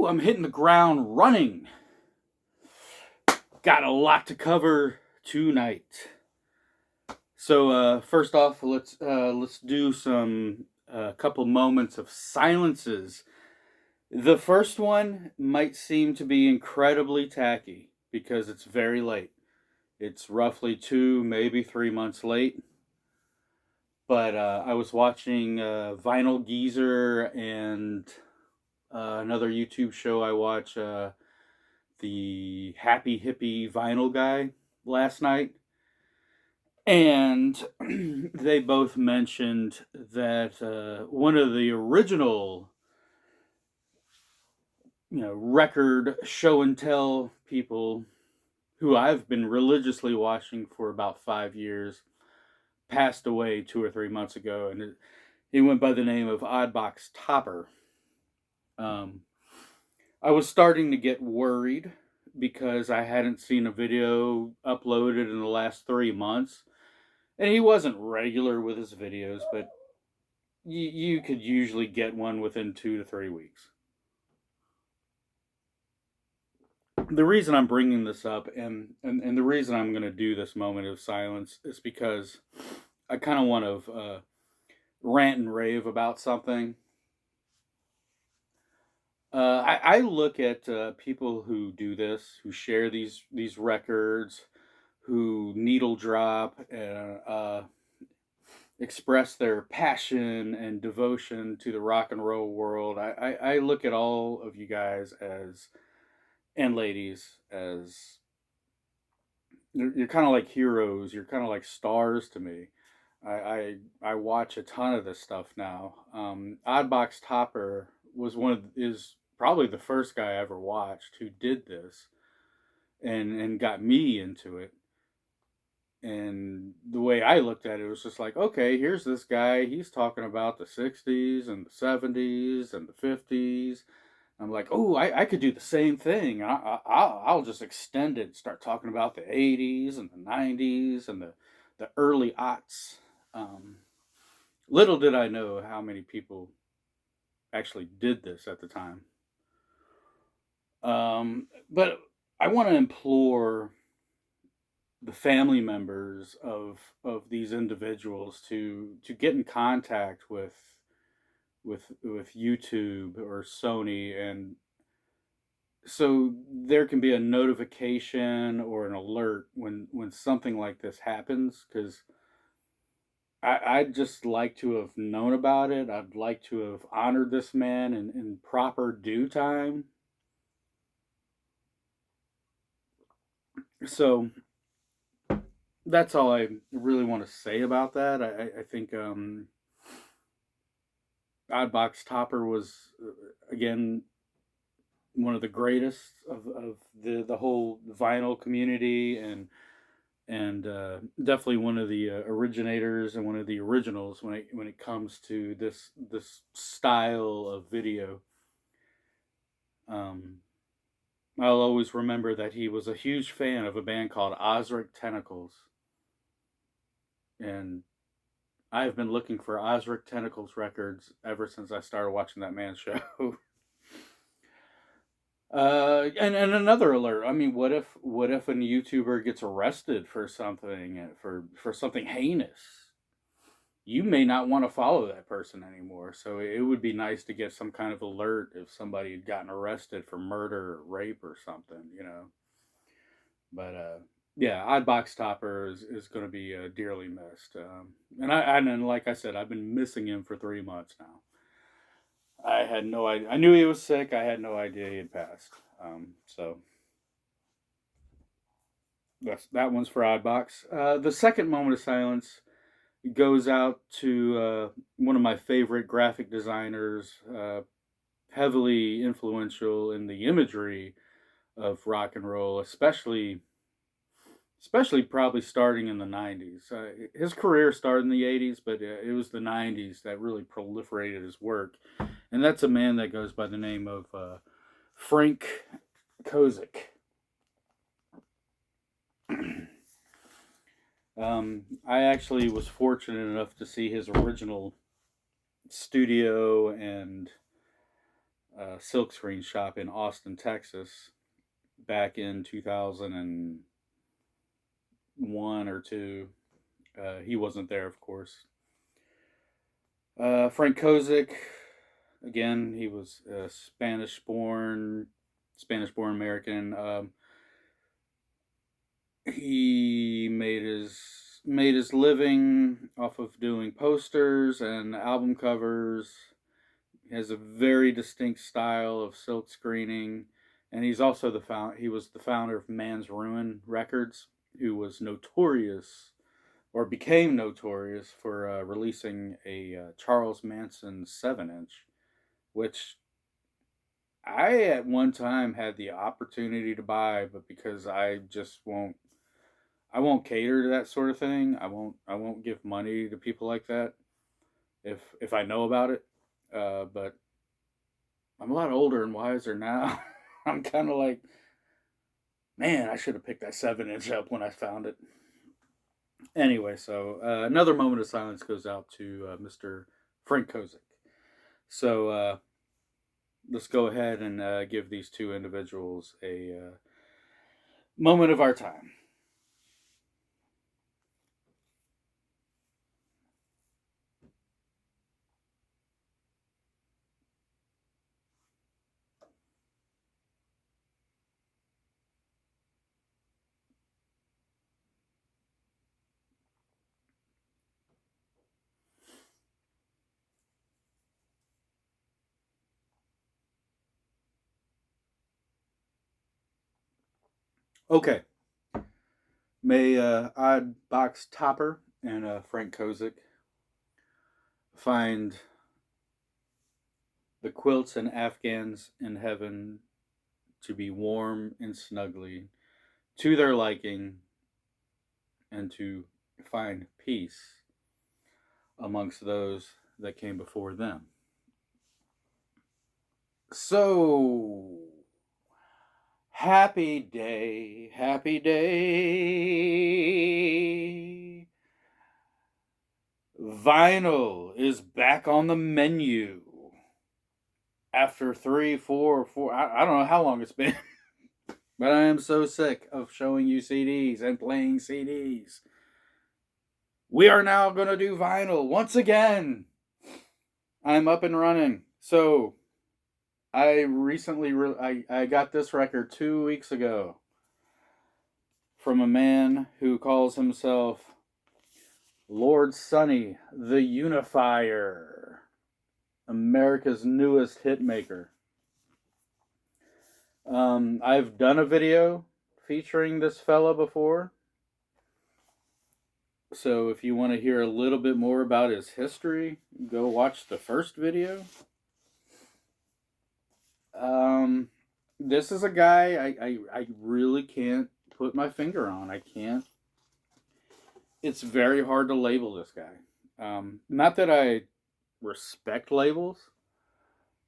Woo! I'm hitting the ground running. Got a lot to cover tonight. So first off, let's do some couple moments of silences. The first one might seem to be incredibly tacky because it's very late. It's roughly 2, maybe 3 months late. But I was watching Vinyl Geezer and another YouTube show I watch, the Happy Hippie Vinyl Guy, last night. And they both mentioned that one of the original, record show and tell people who I've been religiously watching for about 5 years passed away 2 or 3 months ago, and he went by the name of Oddbox Topper. I was starting to get worried because I hadn't seen a video uploaded in the last 3 months. And he wasn't regular with his videos, but you could usually get one within 2 to 3 weeks. The reason I'm bringing this up and the reason I'm going to do this moment of silence is because I kind of want to rant and rave about something. I look at people who do this, who share these records, who needle drop and express their passion and devotion to the rock and roll world. I look at all of you guys as, and ladies, as you're kind of like heroes. You're kind of like stars to me. I watch a ton of this stuff now. Oddbox Topper is probably the first guy I ever watched who did this, and got me into it. And the way I looked at it was just like, okay, here's this guy. He's talking about the 60s and the 70s and the 50s. I'm like, oh, I could do the same thing. I'll just extend it and start talking about the 80s and the 90s and the early aughts. Little did I know how many people actually did this at the time. But I want to implore the family members of these individuals to get in contact with YouTube or Sony, and so there can be a notification or an alert when something like this happens, because I'd just like to have known about it. I'd like to have honored this man in proper due time. So that's all I really want to say about that. I think Oddbox Topper was, again, one of the greatest of the whole vinyl community, and definitely one of the originators and one of the originals when it comes to this style of video. Um, I'll always remember that he was a huge fan of a band called Osric Tentacles, and I've been looking for Osric Tentacles records ever since I started watching that man's show. And another alert. I mean, what if a YouTuber gets arrested for something, for something heinous? You may not want to follow that person anymore. So it would be nice to get some kind of alert if somebody had gotten arrested for murder or rape or something. But yeah, Oddbox Topper is going to be dearly missed. And like I said, I've been missing him for 3 months now. I had no idea. I knew he was sick. I had no idea he had passed. So that one's for Oddbox. The second moment of silence goes out to one of my favorite graphic designers, heavily influential in the imagery of rock and roll, especially probably starting in the 90s. His career started in the 80s, but it was the 90s that really proliferated his work. And that's a man that goes by the name of Frank Kozik. I actually was fortunate enough to see his original studio and silkscreen shop in Austin, Texas, back in 2001 or two. He wasn't there, of course. Frank Kozik, again, he was Spanish-born American. He made his living off of doing posters and album covers. He has a very distinct style of silk screening, and he's also he was the founder of Man's Ruin Records, who was notorious or became notorious for releasing a Charles Manson 7-inch, which I at one time had the opportunity to buy, but because I won't cater to that sort of thing. I won't give money to people like that if I know about it. But I'm a lot older and wiser now. I'm kind of like, man, I should have picked that 7-inch up when I found it. Anyway, so another moment of silence goes out to Mr. Frank Kozik. So let's go ahead and give these two individuals a moment of our time. Okay. May Odd Box Topper and Frank Kozik find the quilts and afghans in heaven to be warm and snuggly to their liking, and to find peace amongst those that came before them. So, happy day. Vinyl is back on the menu after 3, 4. I don't know how long it's been, but I am so sick of showing you CDs and playing CDs. We are now going to do vinyl once again. I'm up and running. So I recently I got this record 2 weeks ago from a man who calls himself Lord Sonny, the Unifier, America's newest hitmaker. I've done a video featuring this fella before, so if you want to hear a little bit more about his history, go watch the first video. This is a guy I really can't put my finger on. I can't. It's very hard to label this guy. Not that I respect labels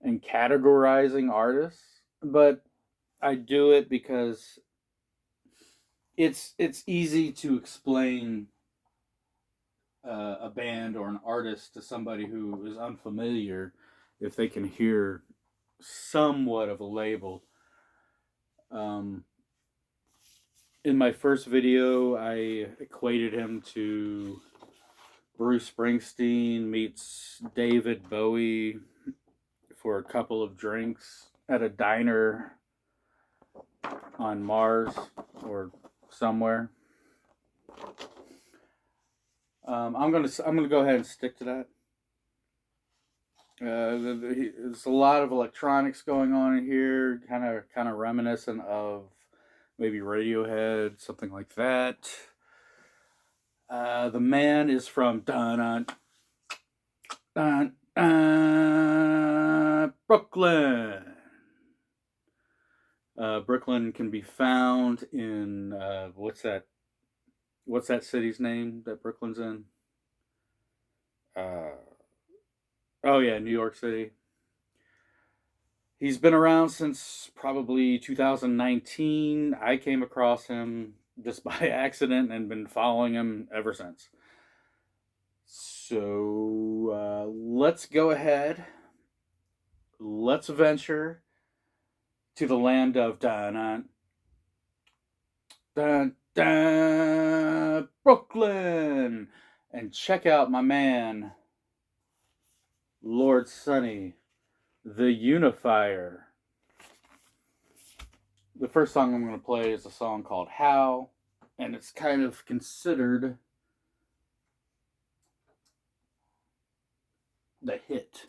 and categorizing artists, but I do it because it's easy to explain a band or an artist to somebody who is unfamiliar if they can hear somewhat of a label. In my first video, I equated him to Bruce Springsteen meets David Bowie for a couple of drinks at a diner on Mars or somewhere. I'm gonna go ahead and stick to that. There's a lot of electronics going on in here, kind of reminiscent of maybe Radiohead, something like that. The man is from Brooklyn. Brooklyn can be found in what's that? What's that city's name that Brooklyn's in? Oh yeah, New York City. He's been around since probably 2019. I came across him just by accident and been following him ever since. So let's go ahead. let's venture to the land of dun dun dun Brooklyn and check out my man, Lord Sonny, the Unifier. The first song I'm going to play is a song called How, and it's kind of considered the hit.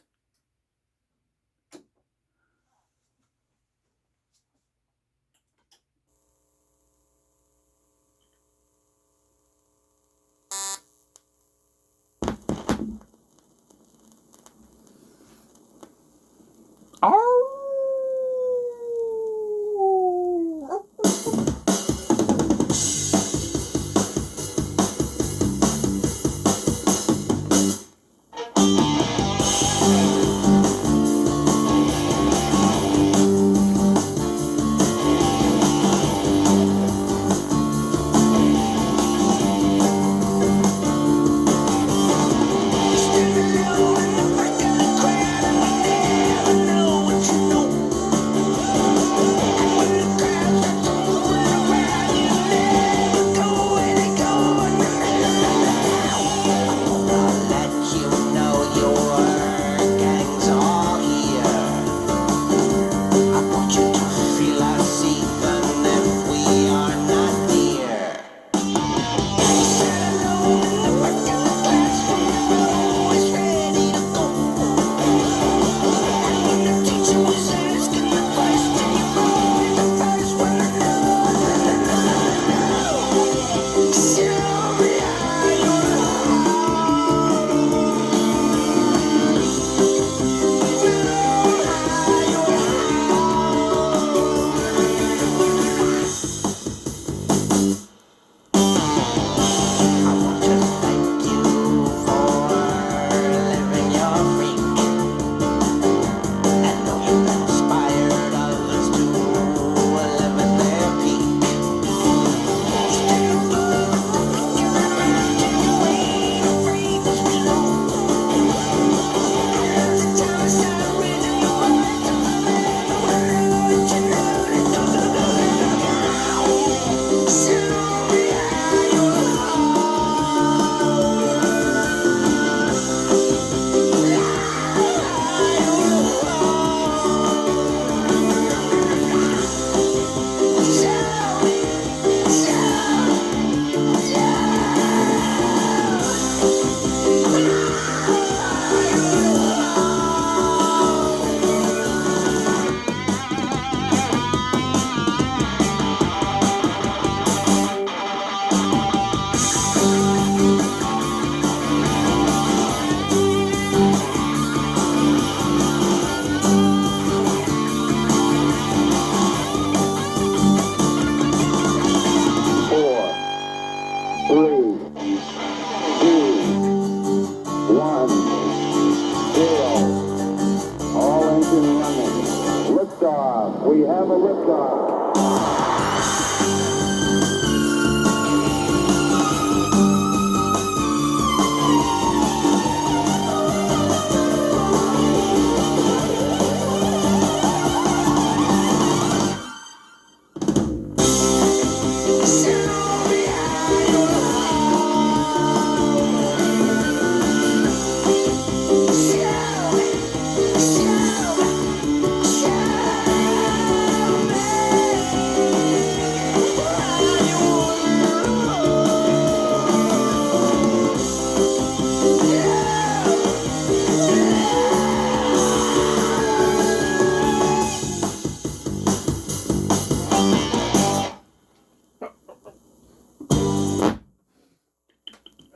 We have a liftoff.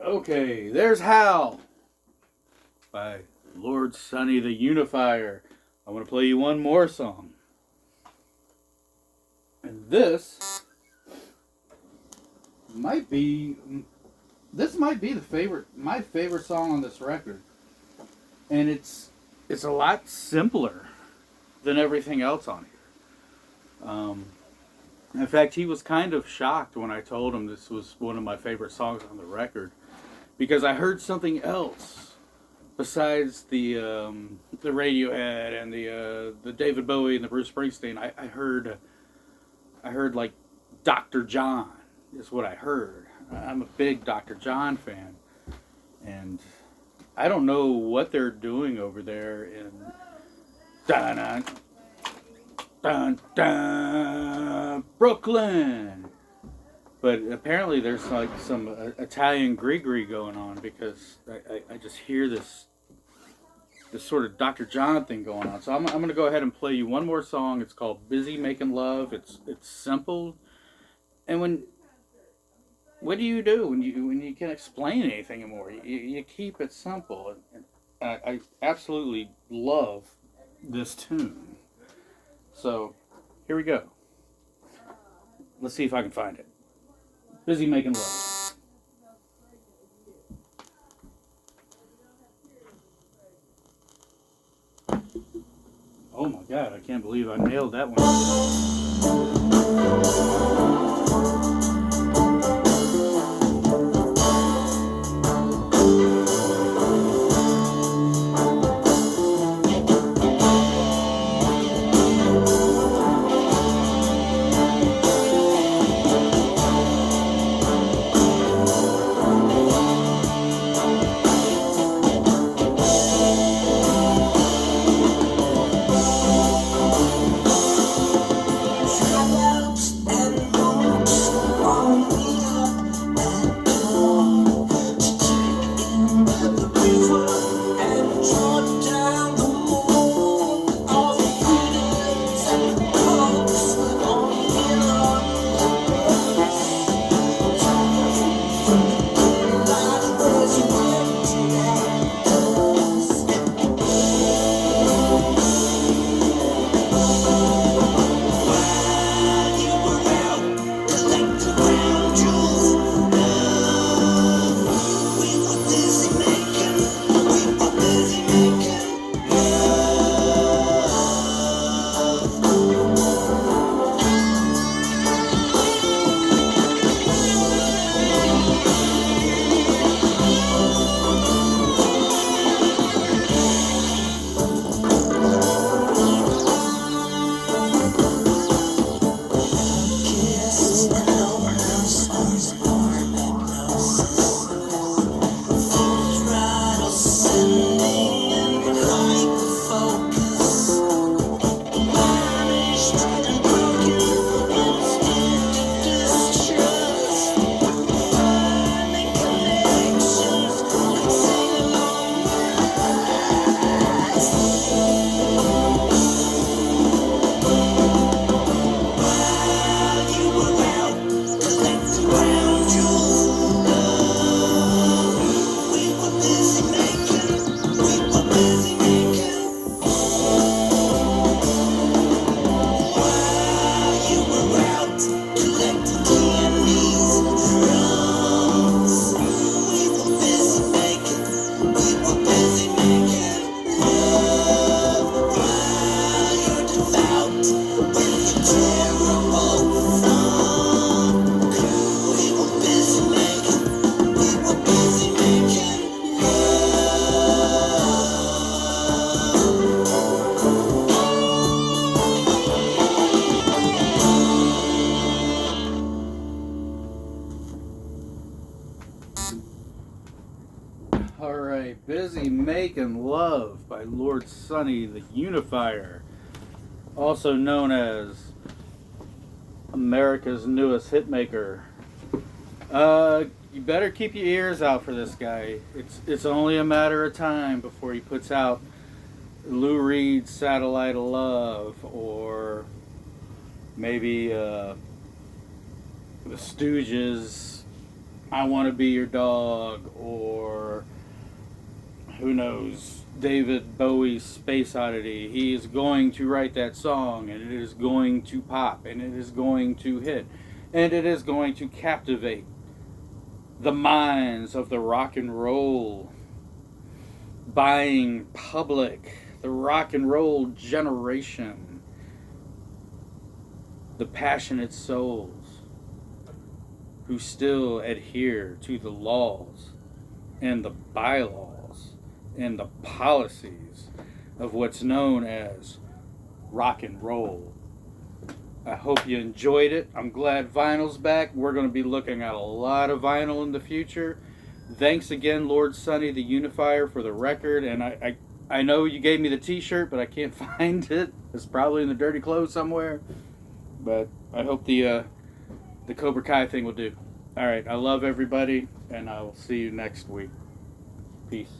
Okay, there's Hal by Lord Sonny the Unifier. I want to play you one more song. And might be might be my favorite song on this record. And it's a lot simpler than everything else on here. In fact, he was kind of shocked when I told him this was one of my favorite songs on the record, because I heard something else besides the Radiohead and the David Bowie and the Bruce Springsteen, I heard like Dr. John is what I heard. I'm a big Dr. John fan, and I don't know what they're doing over there in dun dun dun Brooklyn. But apparently there's like some Italian gree going on because I just hear this sort of Dr. John thing going on. So I'm going to go ahead and play you one more song. It's called "Busy Making Love." It's simple, and what do you do when you can't explain anything anymore? You keep it simple, and I absolutely love this tune. So here we go. Let's see if I can find it. "Busy Making Love." Oh my god, I can't believe I nailed that one. Alright, "Busy Making Love" by Lord Sonny, the Unifier, also known as America's newest hitmaker. You better keep your ears out for this guy. It's only a matter of time before he puts out Lou Reed's "Satellite of Love," or maybe the Stooges' "I Want to Be Your Dog," or who knows, David Bowie's "Space Oddity." He is going to write that song, and it is going to pop, and it is going to hit, and it is going to captivate the minds of the rock and roll buying public, the rock and roll generation, the passionate souls who still adhere to the laws and the bylaws and the policies of what's known as rock and roll. I hope you enjoyed it. I'm glad vinyl's back. We're going to be looking at a lot of vinyl in the future. Thanks again, Lord Sonny, the Unifier, for the record. And I know you gave me the T-shirt, but I can't find it. It's probably in the dirty clothes somewhere. But I hope the Cobra Kai thing will do. All right, I love everybody, and I will see you next week. Peace.